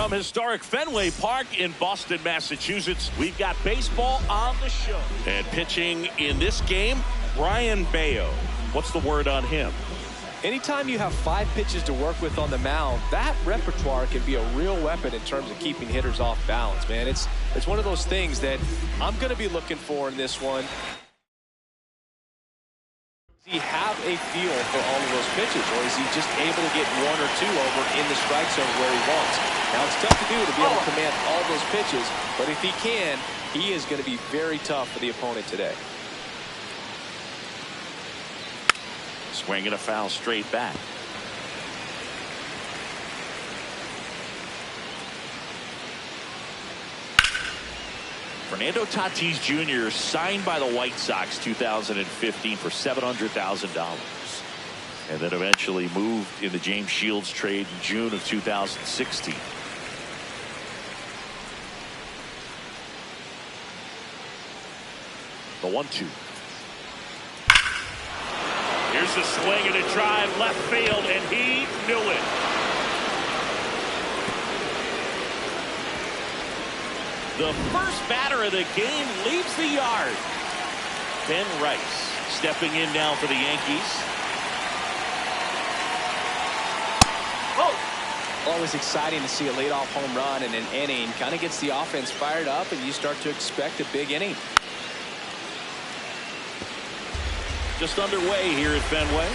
From historic Fenway Park in Boston, Massachusetts, we've got baseball on the show. And pitching in this game, Brian Bayo. What's the word on him? Anytime you have 5 pitches to work with on the mound, that repertoire can be a real weapon in terms of keeping hitters off balance, man. It's one of those things that I'm going to be looking for in this one. Does he have a feel for all of those pitches, or is he just able to get 1 or 2 over in the strike zone where he wants? Now, it's tough to do to be able to command all those pitches, but if he can, he is going to be very tough for the opponent today. Swinging a foul straight back. Fernando Tatis Jr. signed by the White Sox 2015 for $700,000. And then eventually moved in the James Shields trade in June of 2016. The 1-2. Here's a swing and a drive left field, and he knew it. The first batter of the game leaves the yard. Ben Rice stepping in now for the Yankees. Always exciting to see a leadoff home run in an inning. Kind of gets the offense fired up, and you start to expect a big inning. Just underway here at Fenway.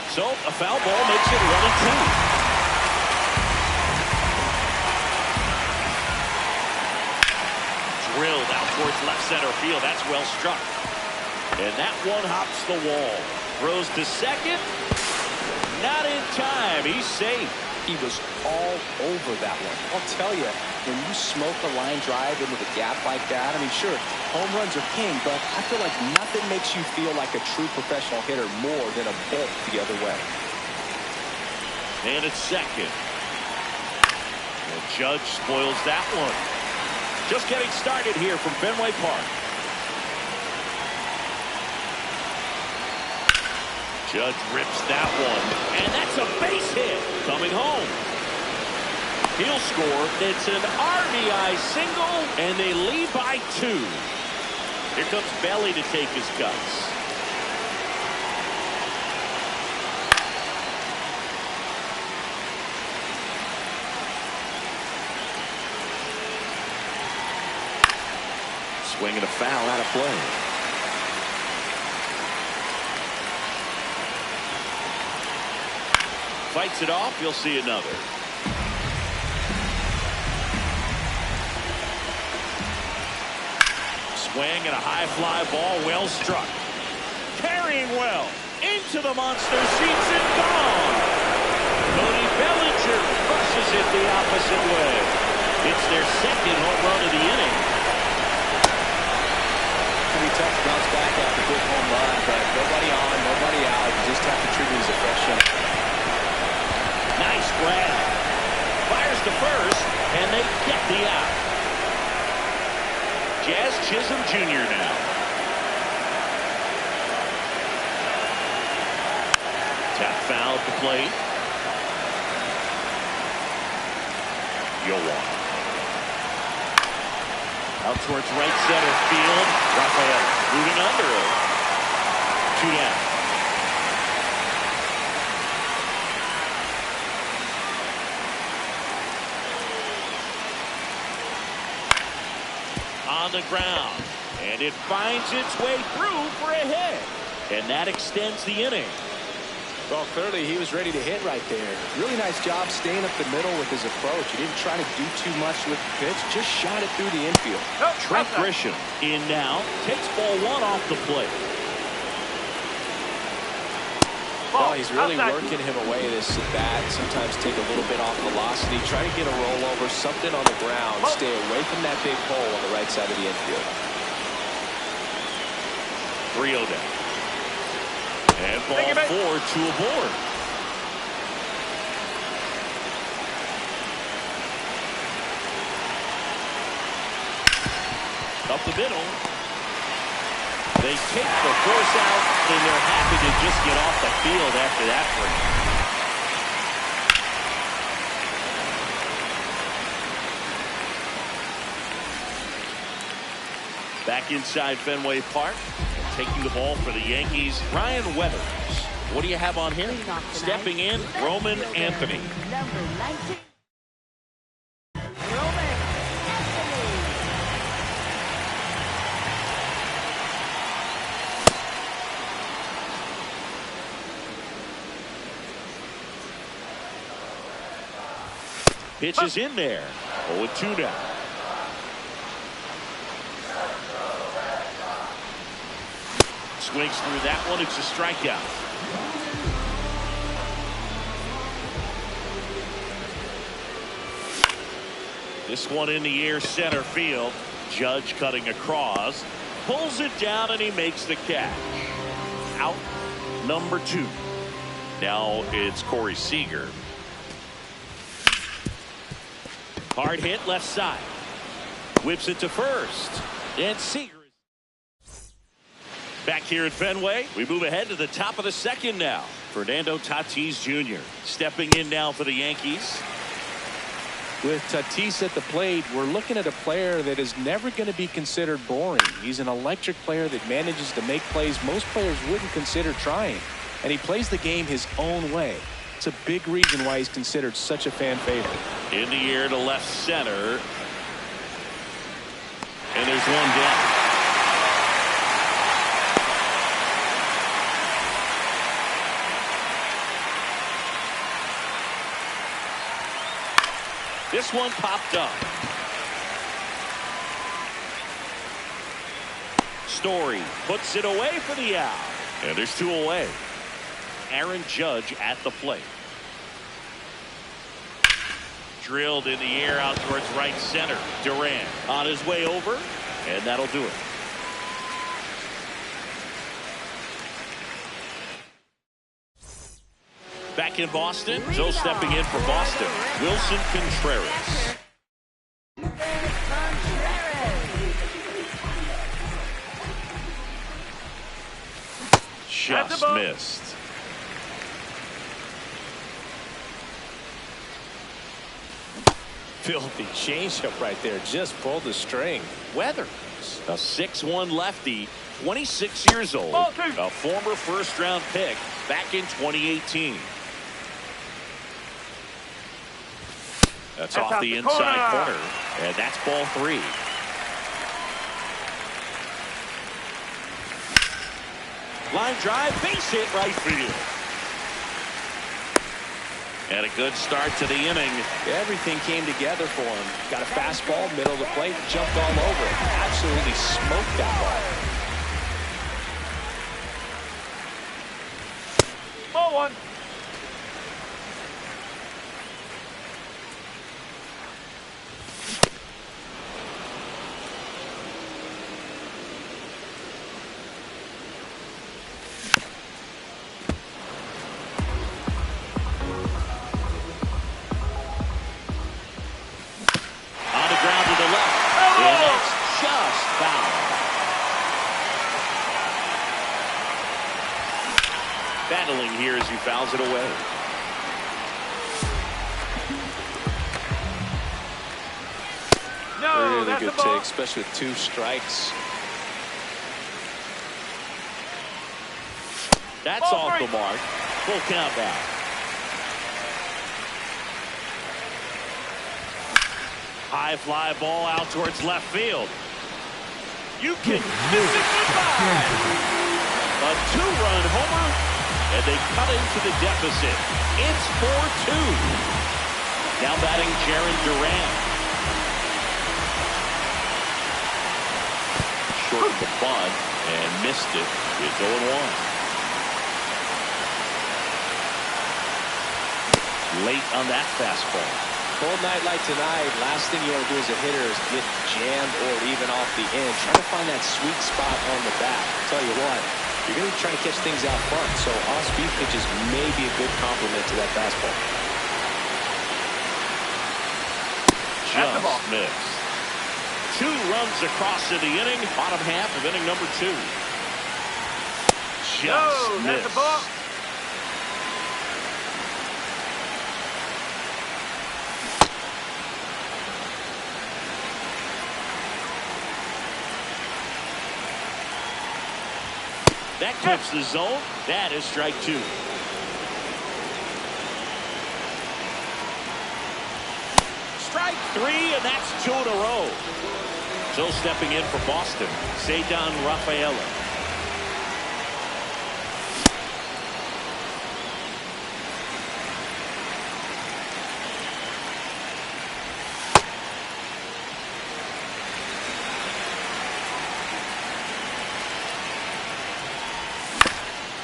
So a foul ball makes it 1-2. Drilled out towards left center field. That's well struck. And that one hops the wall. Throws to second. Not in time. He's safe. He was all over that one. I'll tell you, when you smoke a line drive into the gap like that, I mean, sure, home runs are king, but I feel like nothing makes you feel like a true professional hitter more than a bolt the other way. And it's second. The Judge spoils that one. Just getting started here from Fenway Park. Judge rips that one, and that's a base hit. Coming home. He'll score. It's an RBI single, and they lead by 2. Here comes Belly to take his cuts. Swinging a foul out of play. Fights it off. You'll see another. Swing and a high fly ball, well struck. Carrying well into the monster seats and gone. Cody Bellinger crushes it the opposite way. It's their second home run of the inning. It's going to be tough to bounce back after a big home run, but nobody on, nobody out. You just have to treat it as a fresh inning. Nice grab. Fires to first, and they get the out. Jazz Chisholm Jr. now. Tap foul at the plate. Yoan. Out towards right center field. Rafael moving under it. 2 down. On the ground, and it finds its way through for a hit, and that extends the inning. Well, clearly he was ready to hit right there. Really nice job staying up the middle with his approach. He didn't try to do too much with the pitch, just shot it through the infield. Trent Grisham in now, takes ball 1 off the plate. Well, he's really working him away this at bat. Sometimes take a little bit off velocity. Try to get a rollover, something on the ground. Stay away from that big hole on the right side of the infield. 3-0 down. And ball 4, 2 aboard. Up the middle. They take the force out, and they're happy to just get off the field after that break. Back inside Fenway Park, taking the ball for the Yankees, Ryan Weathers. What do you have on him? Stepping in, Roman Anthony. Number 19. Pitch is in there. 0-2 now. Swings through that one. It's a strikeout. This one in the air, center field. Judge cutting across. Pulls it down, and he makes the catch. Out number 2. Now it's Corey Seager. Hard hit left side. Whips it to first. And Seager is back here at Fenway. We move ahead to the top of the second now. Fernando Tatis Jr. stepping in now for the Yankees. With Tatis at the plate, we're looking at a player that is never going to be considered boring. He's an electric player that manages to make plays most players wouldn't consider trying. And he plays the game his own way. It's a big reason why he's considered such a fan favorite. In the air to left center. And there's one down. This one popped up. Story puts it away for the out. And there's 2 away. Aaron Judge at the plate. Drilled in the air out towards right center. Durant on his way over, and that'll do it. Back in Boston, Joe stepping in for Boston. Wilson Contreras. Just missed. Filthy changeup right there. Just pulled the string. Weathers, a 6'1 lefty, 26 years old, a former first-round pick back in 2018. That's off the inside corner, and that's ball 3. Line drive, base hit right field. And a good start to the inning. Everything came together for him. Got a fastball, middle of the plate, jumped all over it. Absolutely smoked that ball. Ball 1. Battling here as he fouls it away. No, really that's good a ball. take, especially with 2 strikes. That's Ball off 3. the mark. Full count now. High fly ball out towards left field. You can miss it goodbye. A 2-run homer, and they cut into the deficit. It's 4-2. Now batting Jaron Durant. Short of the bunt and missed it. It's 0-1. Late on that fastball. Cold night like tonight, last thing you want to do as a hitter is get jammed or even off the end. Try to find that sweet spot on the bat. I'll tell you what, you're going to be trying to catch things out front, so off-speed pitches may be a good complement to that fastball. Just missed. 2 runs across in the inning, bottom half of inning number 2. Just missed. That's a ball. That clips the zone. That is strike two. Strike three, and that's two in a row. So stepping in for Boston, Cedar Rafaela.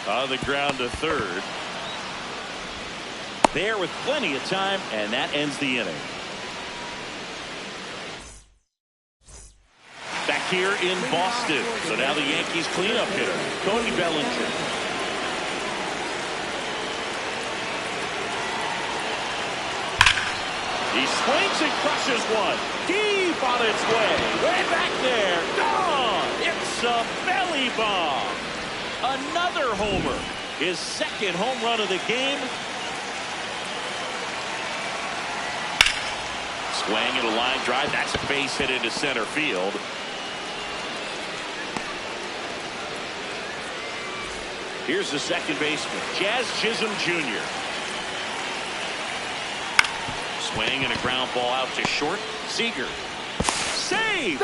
On the ground to third. There with plenty of time, and that ends the inning. Back here in Boston. So now the Yankees cleanup hitter, Cody Bellinger. He swings and crushes one. Deep on its way. Way back there. Gone. It's a belly bomb. Another homer. His second home run of the game. Swing and a line drive. That's a base hit into center field. Here's the second baseman, Jazz Chisholm Jr. Swing and a ground ball out to short. Seager. Save!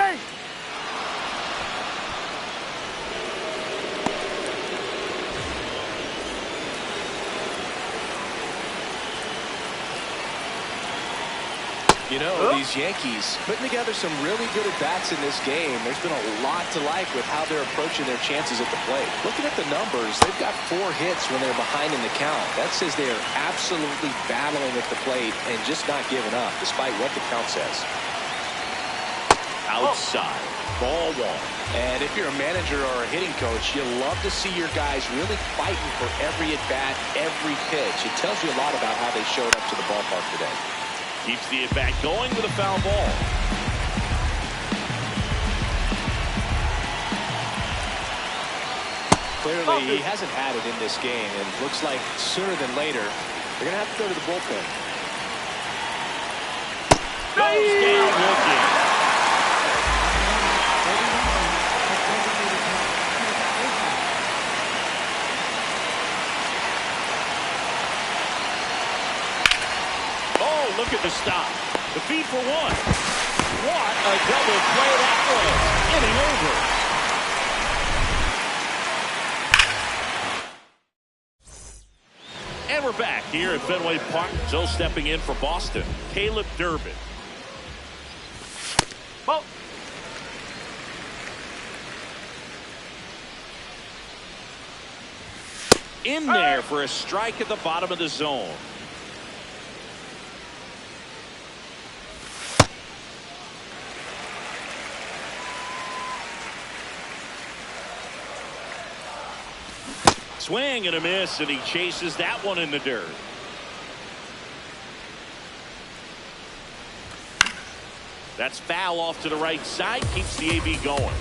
You know, these Yankees putting together some really good at-bats in this game. There's been a lot to like with how they're approaching their chances at the plate. Looking at the numbers, they've got 4 hits when they're behind in the count. That says they are absolutely battling at the plate and just not giving up, despite what the count says. Outside. Ball one. And if you're a manager or a hitting coach, you love to see your guys really fighting for every at-bat, every pitch. It tells you a lot about how they showed up to the ballpark today. Keeps the at-bat going with a foul ball. Clearly, he hasn't had it in this game, and looks like sooner than later, they're going to have to go to the bullpen. Goes down looking. Oh, look at the stop. The feed for one. What a double play that was. Inning over. And we're back here at Fenway Park. So stepping in for Boston, Caleb Durbin. Ball. In there for a strike at the bottom of the zone. Swing and a miss, and he chases that one in the dirt. That's foul off to the right side, keeps the AB going.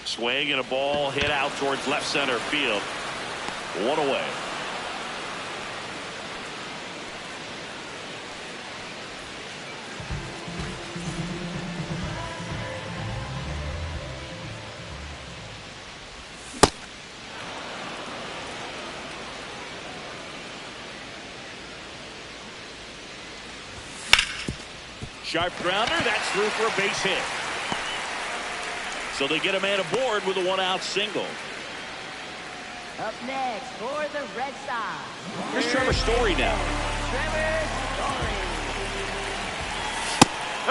Swing and a ball hit out towards left center field. One away. Sharp grounder, that's through for a base hit. So they get a man aboard with a one-out single. Up next for the Red Sox. Here's Trevor Story now. Trevor Story.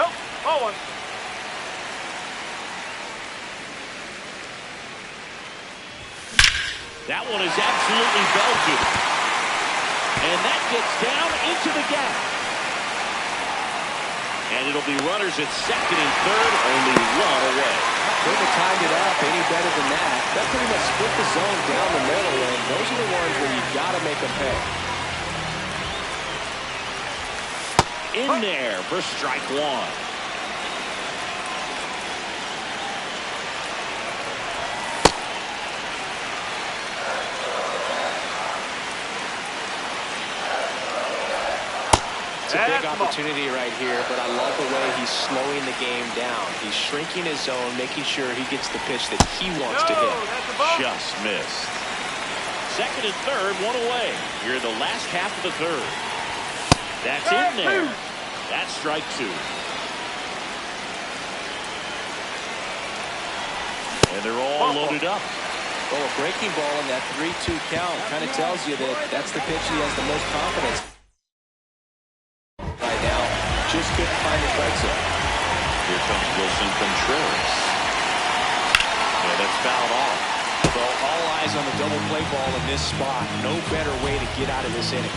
Nope, ball one. That one is absolutely belted. And that gets down into the gap. And it'll be runners at second and third, only one away. Couldn't have timed it up any better than that. That pretty much split the zone down the middle, and those are the ones where you've got to make them pay. In there for strike one. It's a big opportunity right here, but I love the way he's slowing the game down. He's shrinking his zone, making sure he gets the pitch that he wants to hit. Just missed. Second and third, one away. Here in the last half of the third. That's in there. That's strike two. And they're all loaded up. Well, a breaking ball in that 3-2 count kind of tells you that that's the pitch he has the most confidence right now. Just couldn't find the strike zone. Here comes Wilson Contreras. And that's fouled off. Well, all eyes on the double play ball in this spot. No better way to get out of this inning.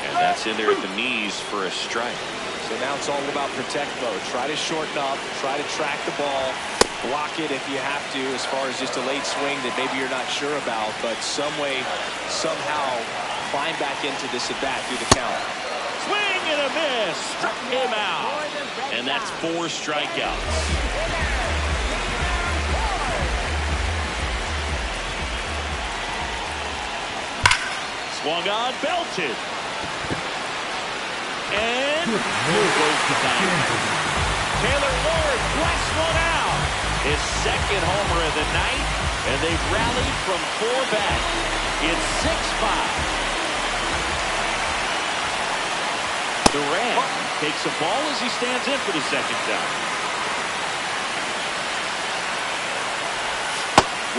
And that's in there at the knees for a strike. So now it's all about protect mode. Try to shorten up, try to track the ball, block it if you have to, as far as just a late swing that maybe you're not sure about, but some way, somehow climb back into this at bat through the count. Swing and a miss. Struck him out. And that's 4 strikeouts. Swung on, belted. And here goes the diamond. Taylor Ward blasts one out. His second homer of the night, and they've rallied from 4 back. It's 6-5. Durant takes a ball as he stands in for the second time.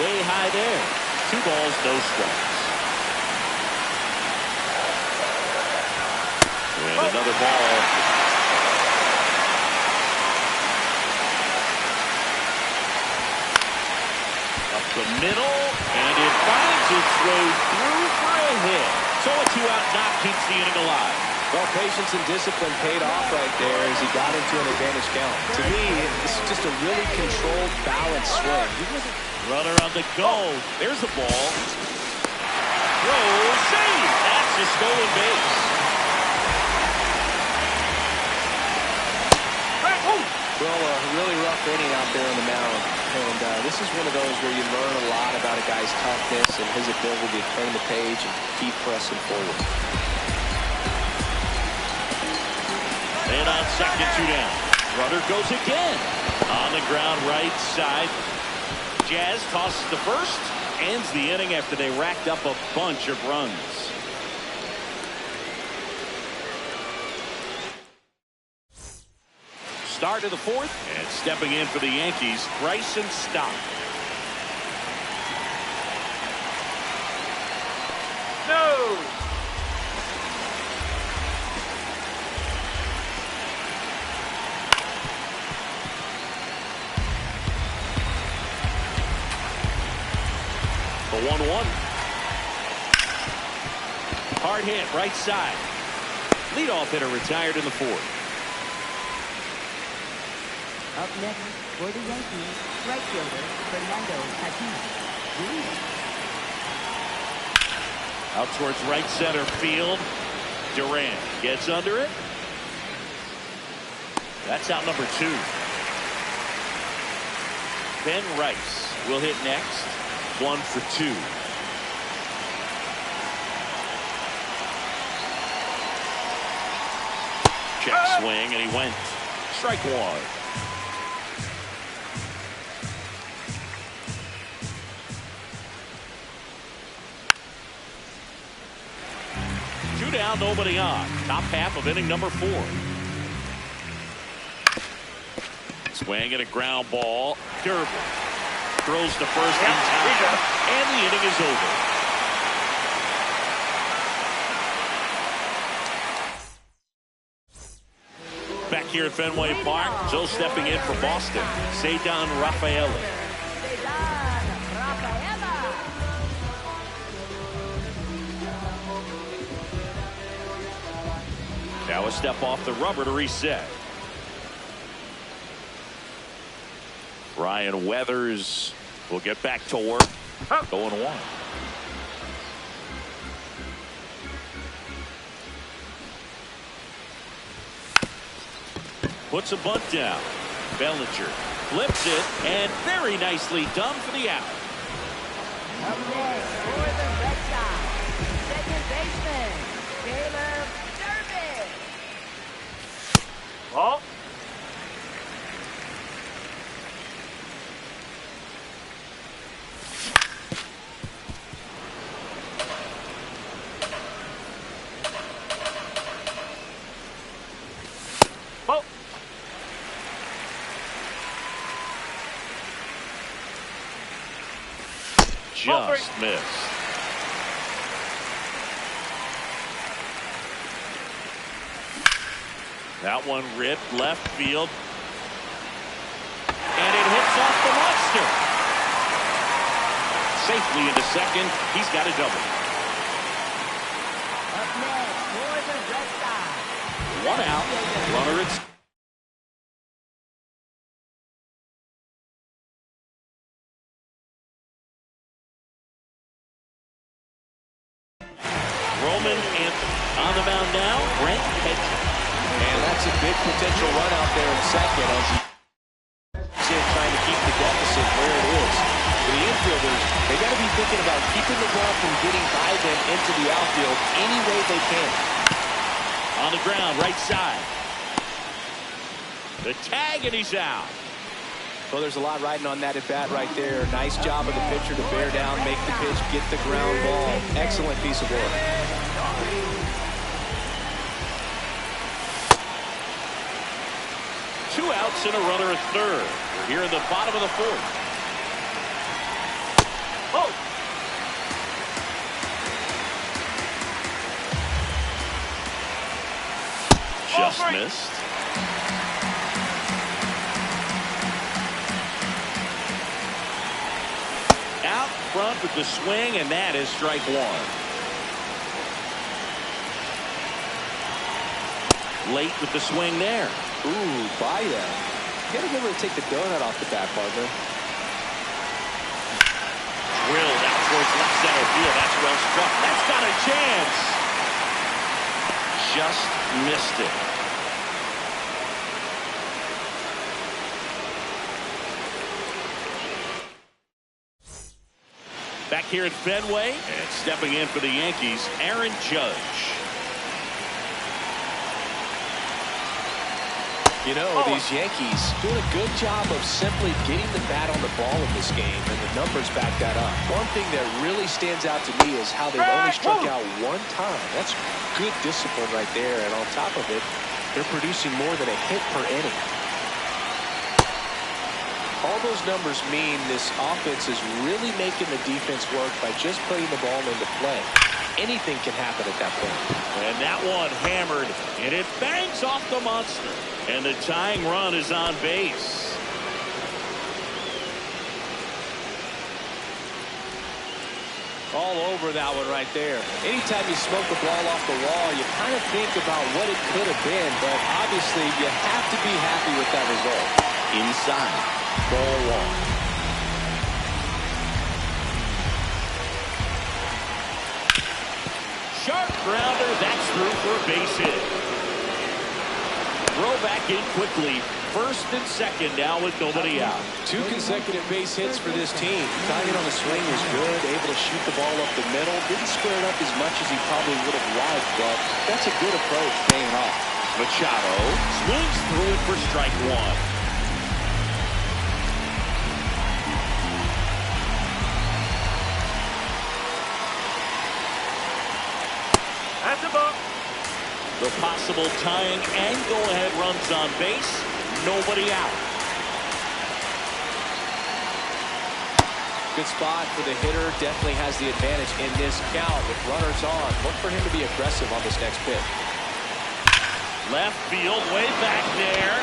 Way high there. 2 balls, no strikes. And another ball. Up the middle, and it finds its way through for a hit. So a 2-out knock keeps the inning alive. Well, patience and discipline paid off right there as he got into an advantage count. To me, this is just a really controlled, balanced swing. Runner on the go. There's the ball. Throw, save. That's a stolen base. Well, a really rough inning out there on the mound. And this is one of those where you learn a lot about a guy's toughness and his ability to turn the page and keep pressing forward. And on second, 2 down. Runner goes again. On the ground, right side. Jazz tosses the first. Ends the inning after they racked up a bunch of runs. Start of the fourth, and stepping in for the Yankees, Bryson Stott. No! The 1-1. Hard hit, right side. Leadoff hitter retired in the fourth. Up next for the Yankees, right fielder Fernando Tatis. Out towards right center field. Durant gets under it. That's out number 2. Ben Rice will hit next. 1 for 2. Check swing, and he went. Strike 1. Down, nobody on. Top half of inning number 4. Swing and a ground ball. Derby throws to first in time, and the inning is over. Back here at Fenway Park, Joe stepping in for Boston. Cedar Rafaela. Now a step off the rubber to reset. Ryan Weathers will get back to work. 0-1. Puts a bunt down. Bellinger flips it, and very nicely done for the out. Up next for the Red Sox, second baseman Taylor. just missed. That one ripped left field. And it hits off the monster. Safely into second. He's got a double. Up next, for the Red Sox. One out. Runner at Roman and on the mound now. Brent Hedges. And that's a big potential run out there in second as he's trying to keep the deficit where it is. For the infielders, they got to be thinking about keeping the ball from getting by them into the outfield any way they can. On the ground, right side. The tag, and he's out. Well, there's a lot riding on that at bat right there. Nice job of the pitcher to bear down, make the pitch, get the ground ball. Excellent piece of work. Two outs and a runner at third. We're here in the bottom of the fourth. Oh! Just missed. Out front with the swing, and that is strike one. Late with the swing there. Ooh, by that. You got to remember to take the donut off the bat, partner. Drilled out towards left center field. That's well struck. That's got a chance. Just missed it. Back here at Fenway, and stepping in for the Yankees, Aaron Judge. You know, these Yankees doing a good job of simply getting the bat on the ball in this game, and the numbers back that up. One thing that really stands out to me is how they've only struck out one time. That's good discipline right there, and on top of it, they're producing more than a hit per inning. All those numbers mean this offense is really making the defense work by just putting the ball into play. Anything can happen at that point. And that one hammered, and it bangs off the monster. And the tying run is on base. All over that one right there. Anytime you smoke the ball off the wall, you kind of think about what it could have been, but obviously you have to be happy with that result. Inside, ball one. Sharp grounder, that's through for a base hit. Throw back in quickly. First and second now with nobody out. Two consecutive base hits for this team. Timing on the swing was good, able to shoot the ball up the middle. Didn't square it up as much as he probably would have liked, but that's a good approach paying off. Machado swings through it for strike one. That's a ball. The possible tying and go-ahead runs on base. Nobody out. Good spot for the hitter. Definitely has the advantage in this count. With runners on, look for him to be aggressive on this next pitch. Left field, way back there.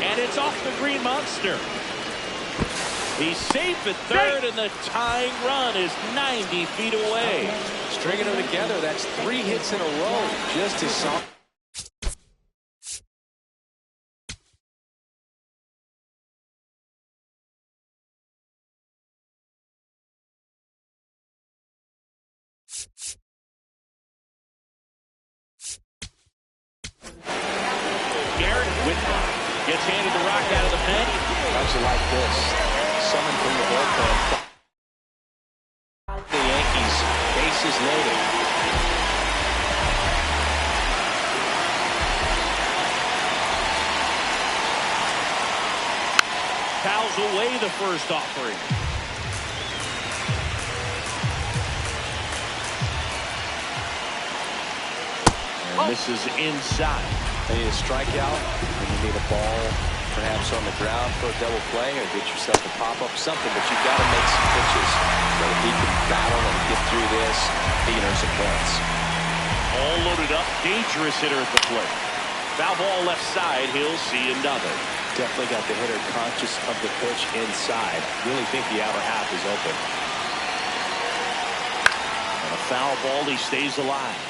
And it's off the Green Monster. He's safe at third, and the tying run is 90 feet away. Stringing them together, that's 3 hits in a row. Just as solid. Garrett Whitlock gets handed the rock out of the pen. How'd you like this? Summoned from the bullpen. The Yankees, bases loaded. Fouls away the first offering. And this is inside. They need a strikeout, and you need a ball Perhaps on the ground for a double play or get yourself a pop-up, something, but you've got to make some pitches. So if he can battle and get through this, he can earn some points. All loaded up, dangerous hitter at the plate. Foul ball left side, he'll see another. Definitely got the hitter conscious of the pitch inside. Really think the outer half is open. And a foul ball, he stays alive.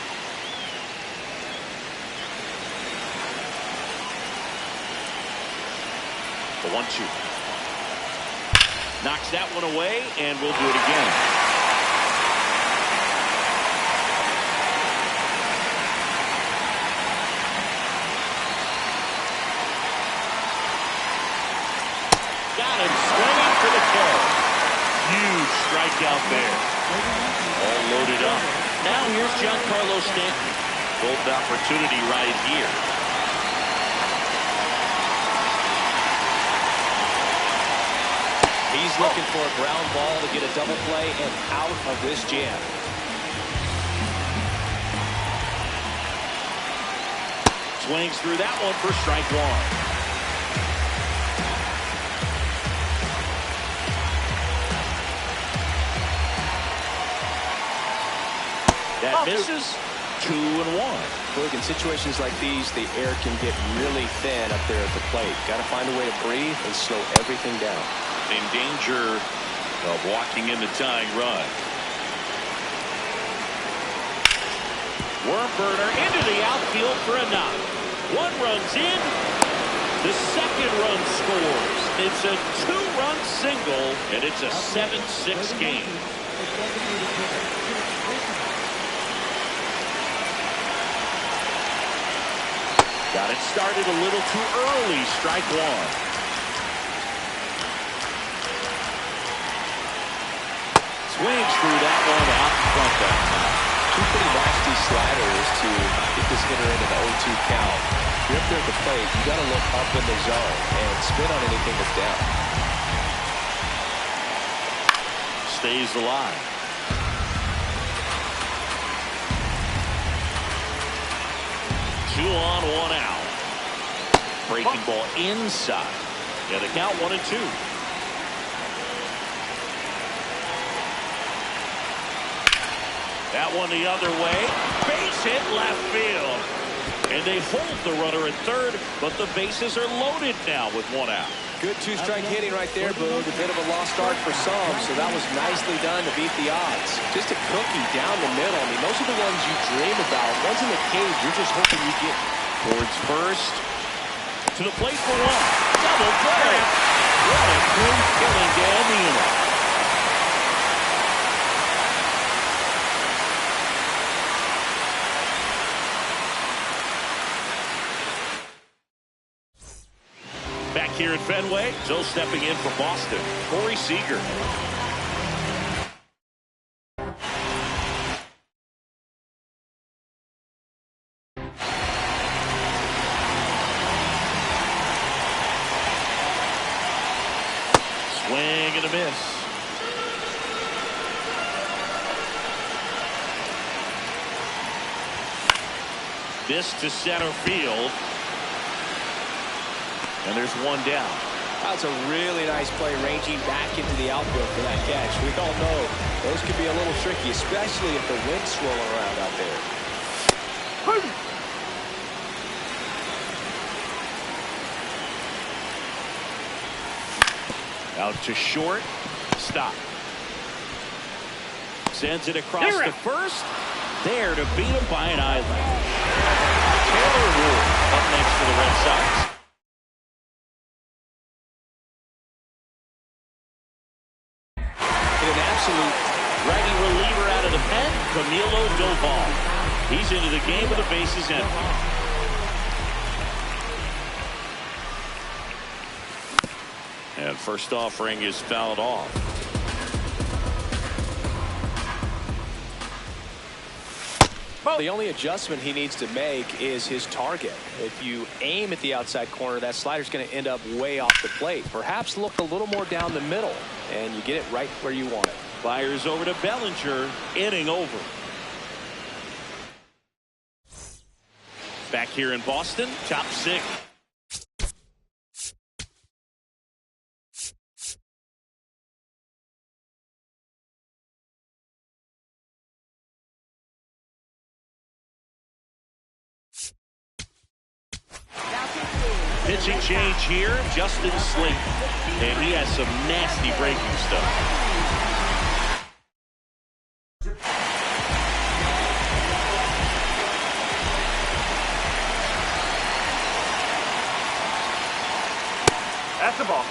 The 1-2. Knocks that one away, and we'll do it again. Got him swinging for the kill. Huge strikeout there. All loaded up. Now here's Giancarlo Stanton. Golden opportunity right here. He's looking for a ground ball to get a double play and out of this jam. Swings through that one for strike one. That misses. 2-1. Look, in situations like these, the air can get really thin up there at the plate. Got to find a way to breathe and slow everything down. In danger of walking in the tying run. Worm burner into the outfield for a knock. One run's in. The second run scores. It's a 2-run single, and it's a 7-6 game. Got it started a little too early. Strike one. Swings through that one out in front there. Two pretty nasty sliders to get this hitter into the 0-2 count. If you're up there at the plate, you got to look up in the zone and spin on anything that's down. Stays alive. Two on, one out. Breaking ball inside. Yeah, the count 1-2. That one the other way. Base hit left field. And they hold the runner at third, but the bases are loaded now with one out. Good two-strike hitting right there, Boog. A bit of a lost start for some, so that was nicely done to beat the odds. Just a cookie down the middle. I mean, those are the ones you dream about. Ones in the cage, you're just hoping you get. Towards first. To the plate for one. Double play. What a great killing to end the inning. Back here at Fenway, Joe stepping in for Boston. Corey Seager. Swing and a miss. This to center field. And there's one down. That's a really nice play, ranging back into the outfield for that catch. We all know those can be a little tricky, especially if the wind's swirling around out there. Out to short. Stop. Sends it across to first. There to beat him by an island. Taylor Ward up next for the Red Sox. An absolute righty reliever out of the pen, Camilo Doval. He's into the game with the bases empty. And first offering is fouled off. Well, the only adjustment he needs to make is his target. If you aim at the outside corner, that slider's going to end up way off the plate. Perhaps look a little more down the middle, and you get it right where you want it. Fires over to Bellinger, inning over. Back here in Boston, top six. pitching change here, Justin Slayton. And he has some nasty breaking stuff. That's the ball.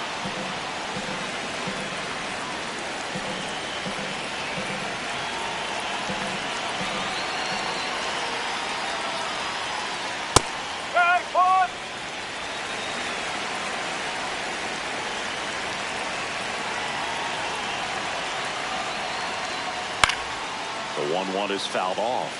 The 1-1 is fouled off.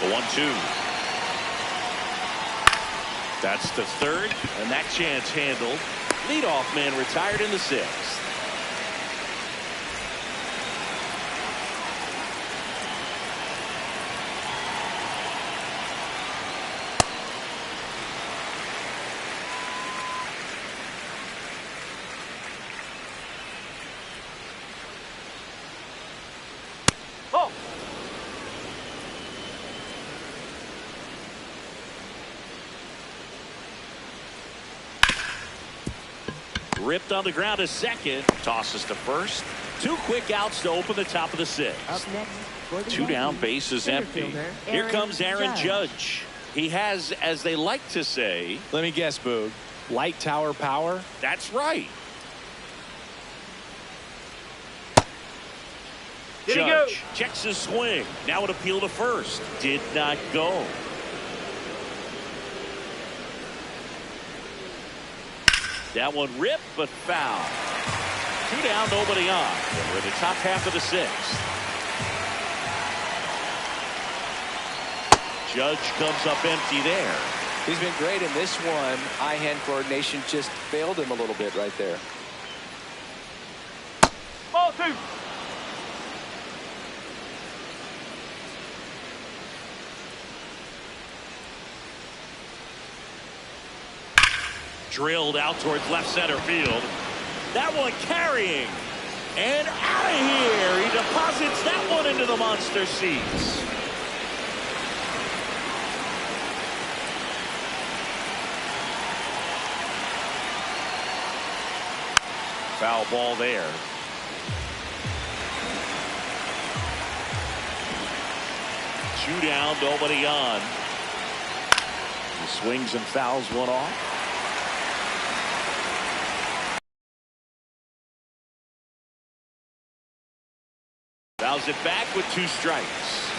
The 1-2. That's the third, and that chance handled. Leadoff man retired in the sixth. Oh! Ripped on the ground to second. Tosses to first. Two quick outs to open the top of the sixth. Up next for the Two down, Yankees, bases empty. fielder, Here comes Aaron Judge. He has, as they like to say, Let me guess, Boog. Light tower power? that's right. Did he go? Judge checks his swing. Now an appeal to first. Did not go. That one ripped, but foul. Two down, nobody on. We're in the top half of the sixth. Judge comes up empty there. He's been great in this one. Eye-hand coordination just failed him a little bit right there. Ball two. Drilled out towards left center field. That one carrying. And out of here. He deposits that one into the monster seats. Foul ball there. Two down, nobody on. He swings and fouls one off. Fouls it back with two strikes.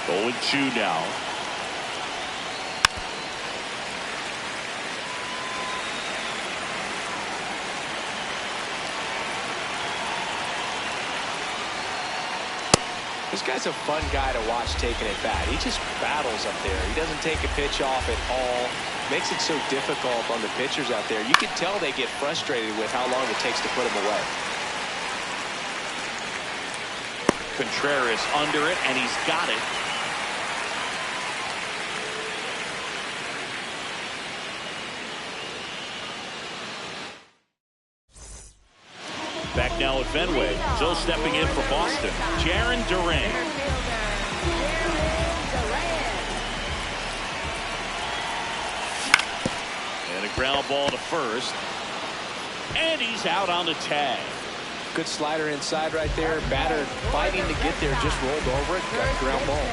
0-2 now. This guy's a fun guy to watch taking at bat. He just battles up there. He doesn't take a pitch off at all. Makes it so difficult on the pitchers out there. You can tell they get frustrated with how long it takes to put him away. Contreras under it, and he's got it. Back now at Fenway. Still stepping in for Boston. Jarren Duran. And a ground ball to first. And he's out on the tag. Good slider inside right there. Batter fighting to get there. Just rolled over it. Got a ground ball.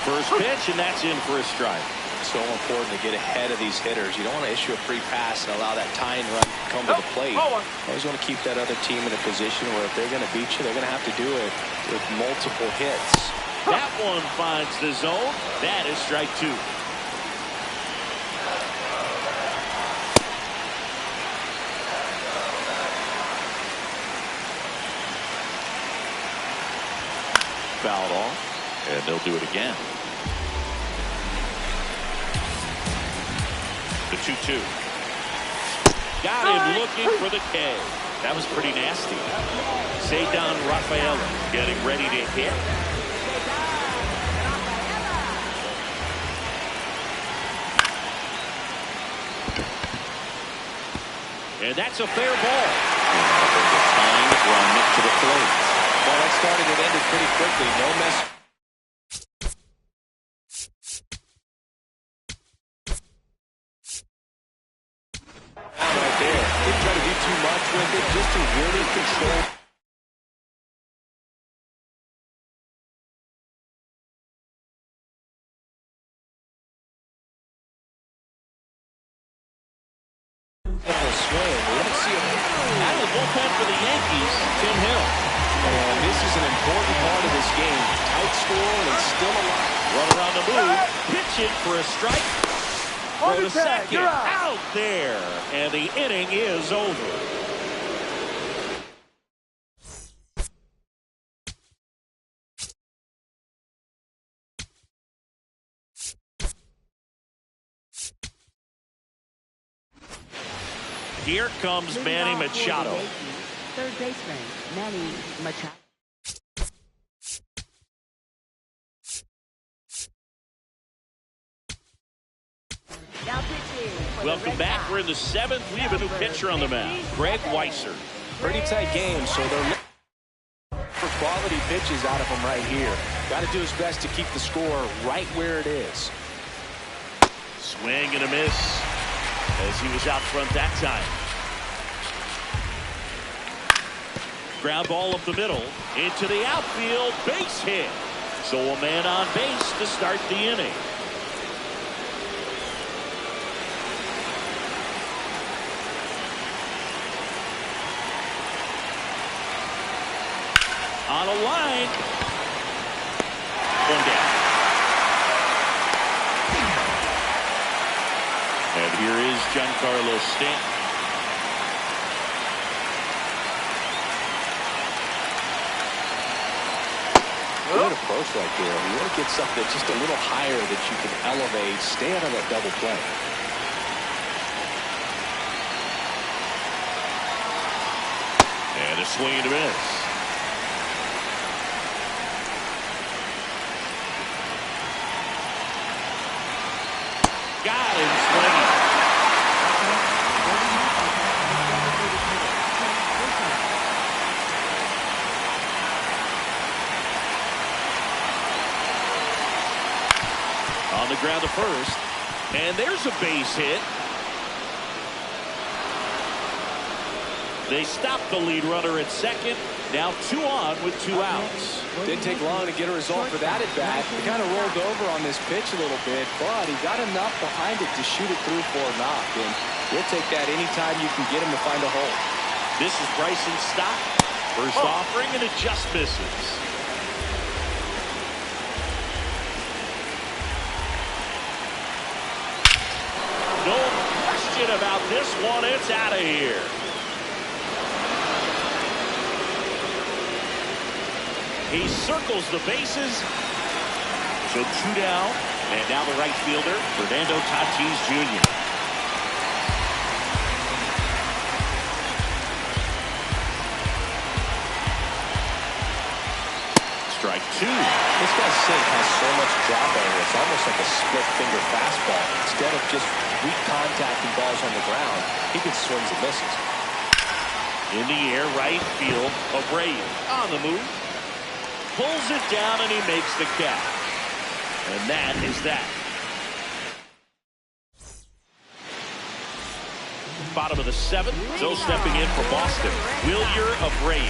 First pitch, and that's in for a strike. So important to get ahead of these hitters. You don't want to issue a free pass and allow that tying run to come to the plate. Always want to keep that other team in a position where if they're going to beat you, they're going to have to do it with multiple hits. That one finds the zone. That is strike two. Fouled off, and they'll do it again. The 2-2. Got him looking for the K. That was pretty nasty. Cedon Rafaela getting ready to hit. And that's a fair ball. Time run to the plate. Well, that started and ended pretty quickly. No mess. Right there. Didn't try to do too much with it, just to really control. Swing. We don't see him. Out of the bullpen for the Yankees, Tim Hill. And this is an important part of this game. Tight score and still alive. Runner on the move. Pitching for a strike. Throw to second. Out there. And the inning is over. Here comes Manny Machado. Third baseman, Manny Machado. Now pitching. Welcome back. We're in the seventh. We have a new pitcher on the mound, Greg Weisser. Pretty tight game, so they're looking for quality pitches out of him right here. Got to do his best to keep the score right where it is. Swing and a miss as he was out front that time. Ground ball up the middle into the outfield, base hit. So a man on base to start the inning. On a line. One down. And here is Giancarlo Stanton. Good approach right there. You want to get something just a little higher that you can elevate, stay out of that double play. And a swing and a miss. Got him swinging. On the ground to first. And there's a base hit. They stopped the lead runner at second. Now 2 on with 2 outs. Didn't take long to get a result for that at bat. He kind of rolled over on this pitch a little bit, but he got enough behind it to shoot it through for a knock. And we'll take that anytime you can get him to find a hole. This is Bryson Stott. First offering, and it just misses. No question about this one. It's out of here. He circles the bases. So 2 down. And now the right fielder, Fernando Tatis Jr. Strike 2. This guy's sink has so much drop on it. It's almost like a split finger fastball. Instead of just weak contact and balls on the ground, he gets swings and misses. In the air, right field. Abreu on the move. Pulls it down and he makes the catch. And that is that. Bottom of the 7th. Still stepping in for Boston. Wilyer Abreu.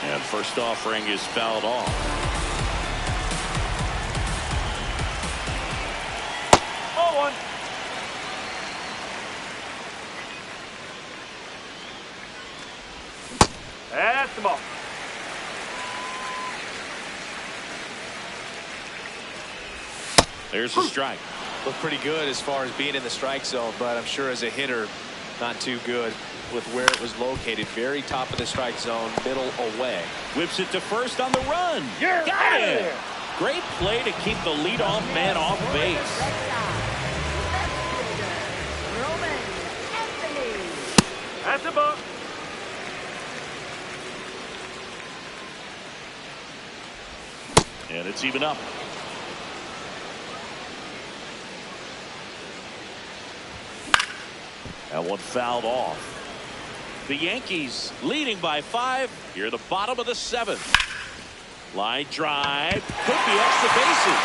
And first offering is fouled off. Oh, one. That's the ball. There's a strike. Looked pretty good as far as being in the strike zone, but I'm sure as a hitter, not too good with where it was located. Very top of the strike zone, middle away. Whips it to first on the run. Yeah, Got it. Great play to keep the leadoff man off base. And it's even up. That one fouled off. The Yankees leading by 5 here at the bottom of the 7th. Line drive. Could be extra bases.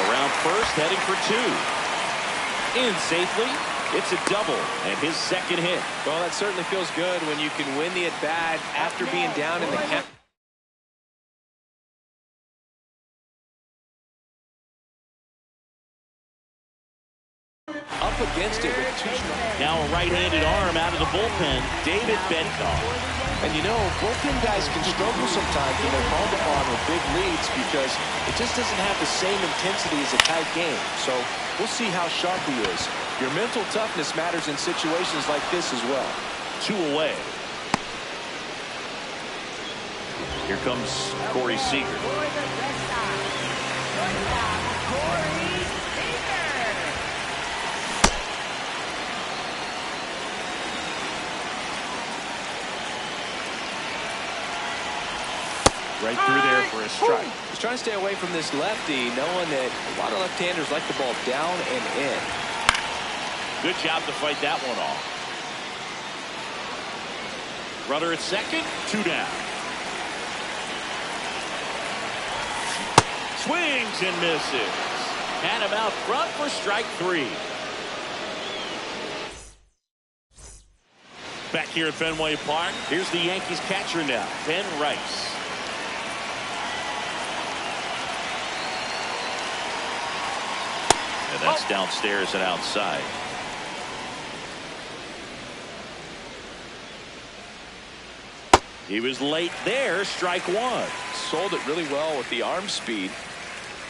Around first, heading for 2. In safely. It's a double and his second hit. Well, that certainly feels good when you can win the at-bat after being down in the count. Up against it with 2 strikes. Now a right-handed arm out of the bullpen, David Bednar. And you know, bullpen guys can struggle sometimes when they're called upon with big leads because it just doesn't have the same intensity as a tight game. So we'll see how sharp he is. Your mental toughness matters in situations like this as well. 2 away. Here comes Corey Seager. Right through there for a strike. He's trying to stay away from this lefty, knowing that a lot of left-handers like the ball down and in. Good job to fight that one off. Runner at second, 2 down. Swings and misses. Had him out front for strike 3. Back here at Fenway Park, here's the Yankees catcher now, Ben Rice. And that's downstairs and outside. He was late there, strike 1. Sold it really well with the arm speed.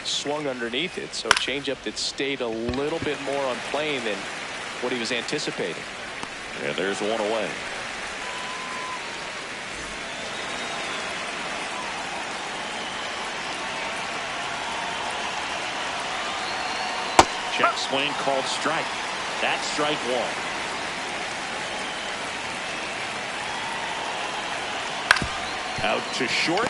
Swung underneath it, so a changeup that stayed a little bit more on plane than what he was anticipating. Yeah, there's 1 away. Check swing called strike. That's strike 1. Out to short.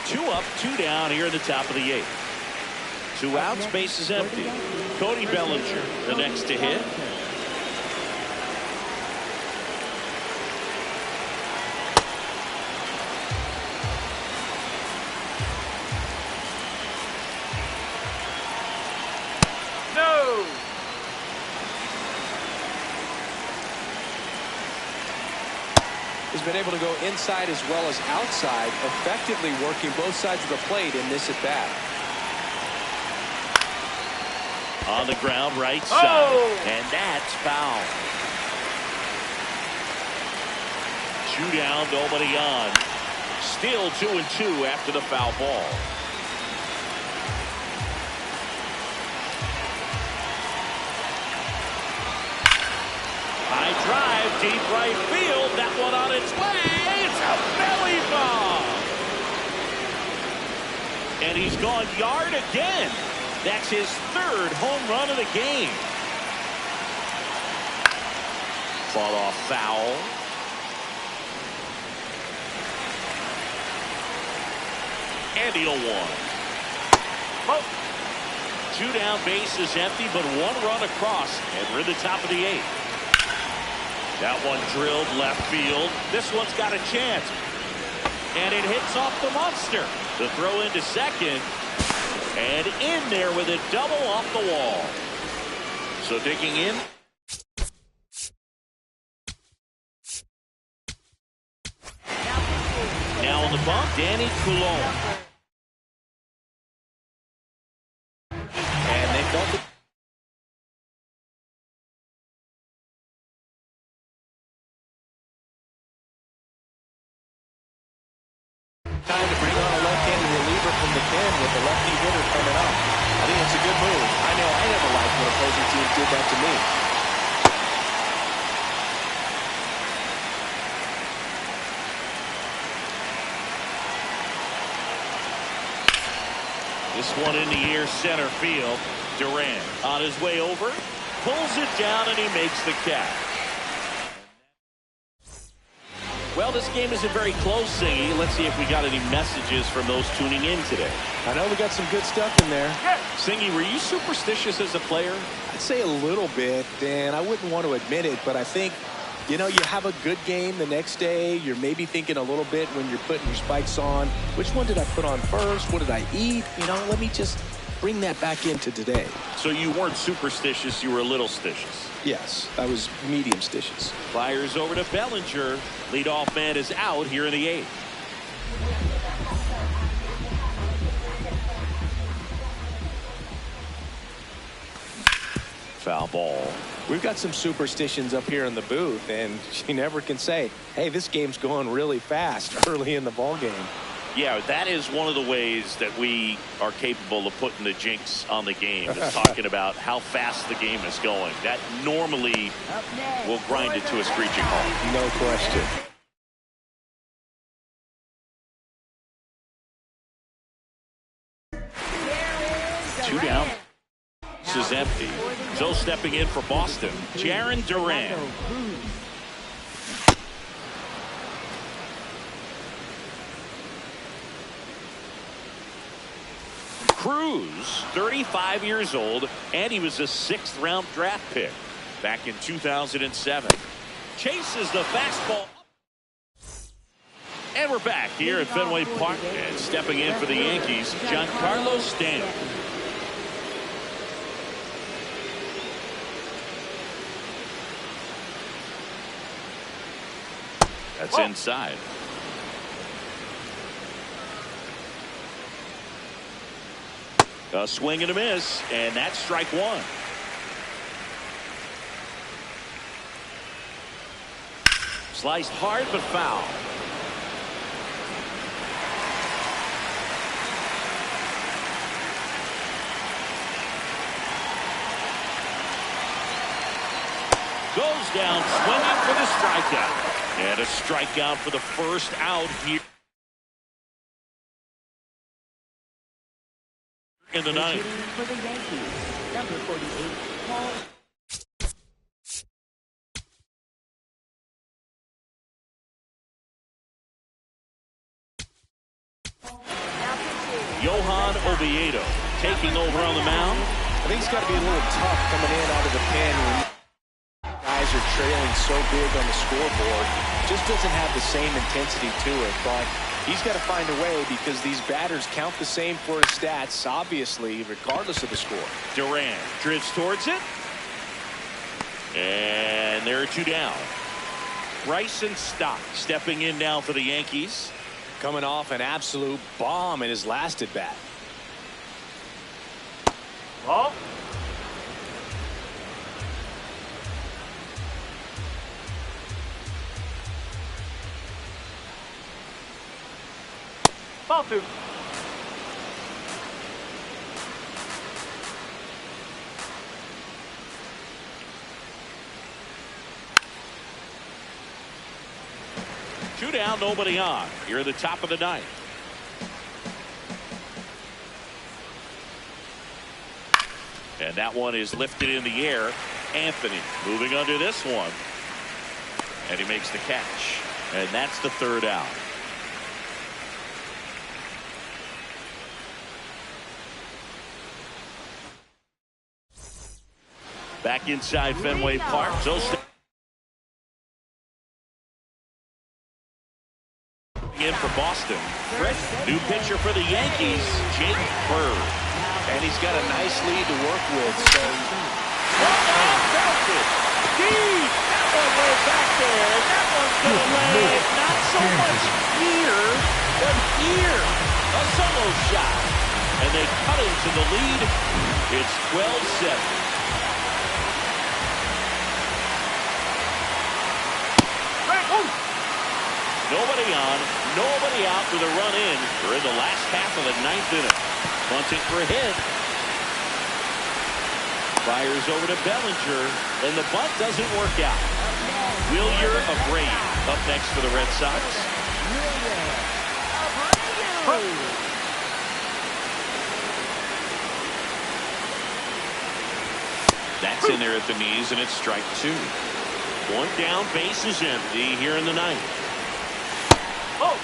2 up, 2 down here at the top of the 8th. 2 outs, base is empty. Cody Bellinger, the next to hit. No! Has been able to go inside as well as outside, effectively working both sides of the plate in this at-bat. On the ground, right side. And that's foul. 2 down, nobody on. Still 2-2 after the foul ball. High drive, deep right field. That one on its way. It's a belly bomb. And he's gone yard again. That's his 3rd home run of the game. Fall off foul. And he'll 1. 2 down, base is empty, but 1 run across. And we're at the top of the 8th. That one drilled left field. This one's got a chance. And it hits off the monster. The throw into second. And in there with a double off the wall. So digging in. Now on the bump, Danny Coulomb. And they felt it. Time to bring on a left-handed reliever from the pen with the lefty hitter coming up. I think it's a good move. I know I never liked when opposing teams did that to me. This one in the air, center field. Durant on his way over, pulls it down, and he makes the catch. Well, this game isn't very close, Singy. Let's see if we got any messages from those tuning in today. I know we got some good stuff in there. Singy, were you superstitious as a player? I'd say a little bit, and I wouldn't want to admit it, but I think, you know, you have a good game the next day. You're maybe thinking a little bit when you're putting your spikes on. Which one did I put on first? What did I eat? You know, let me just bring that back into today. So you weren't superstitious, you were a little stitious. Yes, I was medium stitious. Fires over to Bellinger. Leadoff man is out here in the 8th. Foul ball. We've got some superstitions up here in the booth, and you never can say, hey, this game's going really fast early in the ball game. Yeah, that is one of the ways that we are capable of putting the jinx on the game, is talking about how fast the game is going. That normally will grind it to a screeching halt. No question. Two down. This is empty. So stepping in for Boston, Jarren Duran. Cruz, 35 years old, and he was a 6th-round draft pick back in 2007. Chases the fastball. And we're back here at Fenway Park. And stepping in for the Yankees, Giancarlo Stanton. That's inside. A swing and a miss, and that's strike 1. Sliced hard but foul. Goes down swinging for the strikeout. And a strikeout for the first out here in the 9th. For the Yankees, number 48, Paul. Johan Oviedo taking over on the mound. I think it's got to be a little tough coming in out of the pen when guys are trailing so big on the scoreboard. Just doesn't have the same intensity to it, but he's got to find a way because these batters count the same for his stats, obviously, regardless of the score. Duran drifts towards it. And there are 2 down. Bryson Stott stepping in now for the Yankees. Coming off an absolute bomb in his last at bat. Ball. Ball 2. Two down, nobody on. Here at the top of the 9th. And that one is lifted in the air. Anthony moving under this one. And he makes the catch. And that's the 3rd out. Back inside Fenway Park. So in for Boston. New pitcher for the Yankees, Jake Bird. And he's got a nice lead to work with. So Deep. That one way back there. And that one's going to land not so much here, but here. A solo shot. And they cut into the lead. It's 12-7. Nobody on, nobody out with a run in. We're in the last half of the 9th inning. Bunting for a hit. Fires over to Bellinger, and the bunt doesn't work out. Wilyer Abreu up next for the Red Sox. That's in there at the knees, and it's strike 2. One down, base is empty here in the 9th. Oh!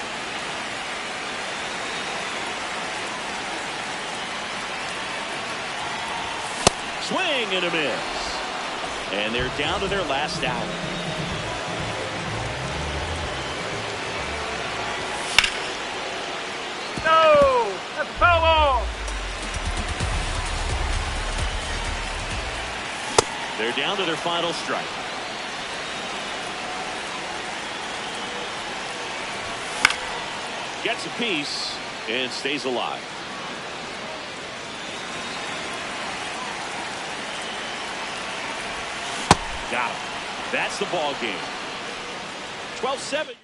Swing and a miss. And they're down to their last out. No! That's a foul ball! They're down to their final strike. Gets a piece and stays alive. Got him. That's the ball game. 12-7.